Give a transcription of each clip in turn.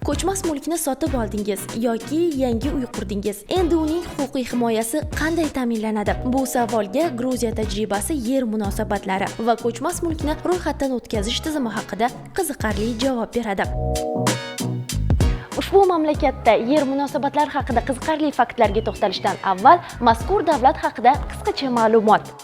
Ko'chmas mulkni sotib oldingiz yoki yangi uy qurdingiz. Endi uning huquqiy himoyasi qanday ta'minlanadi? Bu savolga Gruziya tajribasi, yer munosabatlari va ko'chmas mulkni ro'yxatdan o'tkazish tizimi haqida qiziqarli javob beradi. Ushbu mamlakatda yer munosabatlari haqida qiziqarli faktlarga to'xtalishdan avval mazkur davlat haqida qisqacha ma'lumot.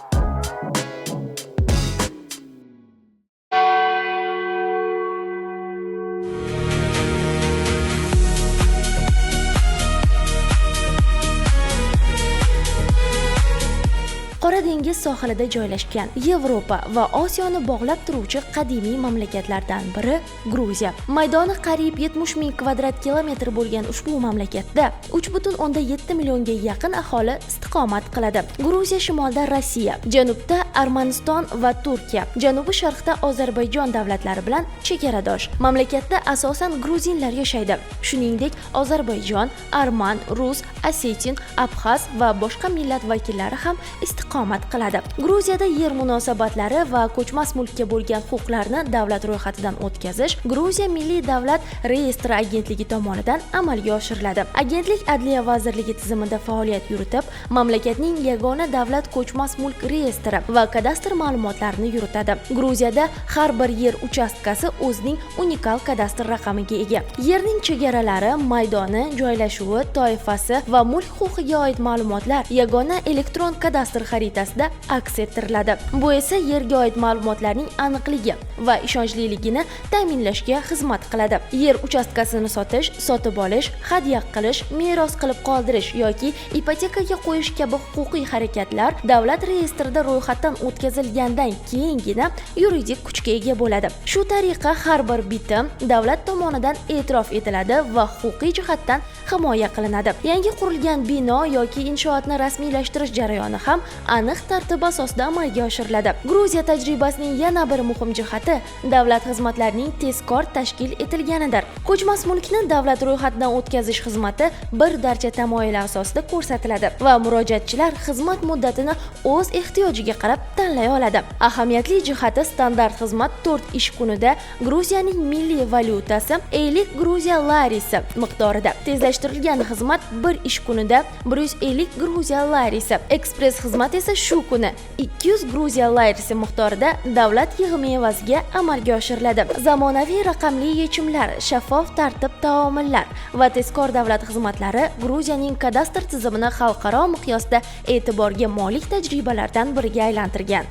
Qora dengiz sohilida joylashgan, Yevropa va Osiyoni bog'lab turuvchi qadimiy mamlakatlardan biri Gruziya. Maydoni qariyb 70 ming kvadrat kilometr bo'lgan ushbu mamlakatda 3,7 millionga yaqin aholi istiqomat qiladi. Gruziya shimolida Rossiya, janubda Armaniston va Turkiya, janubi sharqda Ozarbayjon davlatlari bilan chegaradosh. Mamlakatda asosan gruzinlar yashaydi. Shuningdek, Ozarbayjon, arman, rus, osetin, abxaz va boshqa millat vakillari ham istiqomat qiladi. Gruziyada yer munosabatlari va ko'chmas mulkka bo'lgan huquqlarni davlat ro'yxatidan o'tkazish Gruziya Milliy davlat reyestri agentligi tomonidan amalga oshiriladi. Agentlik Adliya vazirligi tizimida faoliyat yuritib, mamlakatning yagona davlat ko'chmas mulk reyestri va kadastr ma'lumotlarini yuritadi. Gruziyada har bir yer uchastkasi o'zining unikal kadastr raqamiga ega. Yerning chegaralari, maydoni, joylashuvi, toifasi va mulk huquqiga oid ma'lumotlar yagona elektron kadastr xaritasida aks ettiriladi. Bu esa yerga oid ma'lumotlarning aniqligi va ishonchliligini ta'minlashga xizmat qiladi. Yer uchastkasini sotish, sotib olish, hadya qilish, meros qilib qoldirish yoki ipotekaga qo'yish kabi huquqiy harakatlar davlat reyestrida ro'yxatdan o'tkazilgandan keyingina yuridik kuchga ega bo'ladi. Shu tariqa har bir bitim davlat tomonidan e'tirof etiladi va huquqiy jihatdan himoya qilinadi. Yangi qurilgan bino yoki inshootni rasmiylashtirish jarayoni ham aniq tartib asosida amalga oshiriladi. Gruziya tajribasining yana bir muhim jihati davlat xizmatlarining tezkor tashkil etilganidir. Ko'chmas mulkni davlat ro'yxatidan o'tkazish xizmati bir darcha tamoyillar asosida ko'rsatiladi va murojaatchilar xizmat muddatini o'z ehtiyojiga qarab tanlay oladi. Ahamiyatli jihati standart xizmat 4 ish kunida Gruziyaning milliy valyutasi Eylik Gruziya larisi miqdorida. Tezlashtirilgan xizmat 1 ish kunida 150 Gruziya larisi. Ekspress xizmat esa shu kuni 200 Gruziya larisi miqdorida davlat yig'imi evaziga amalga oshiriladi. Zamonaviy raqamli yechimlar, shaffof tartib taomillar va tezkor davlat xizmatlari Gruziyaning kadastr tizimini xalqaro miqyosda e'tiborga molik tajribalardan biriga aylantirgan.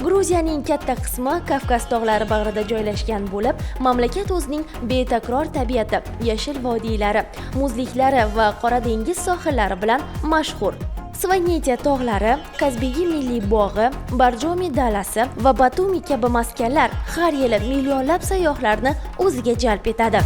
Gruziyaning katta qismi Kavkaz tog'lari bag'rida joylashgan bo'lib, mamlakat o'zining betakror tabiati, yashil vodiylari, muzliklari va Qora dengiz sohillari bilan mashhur. Svanetiya tog'lari, Kazbegi milliy bog'i, Barjomi dalasi va Batumi kabi maskanlar har yili millionlab sayyohlarni o'ziga jalb etadi.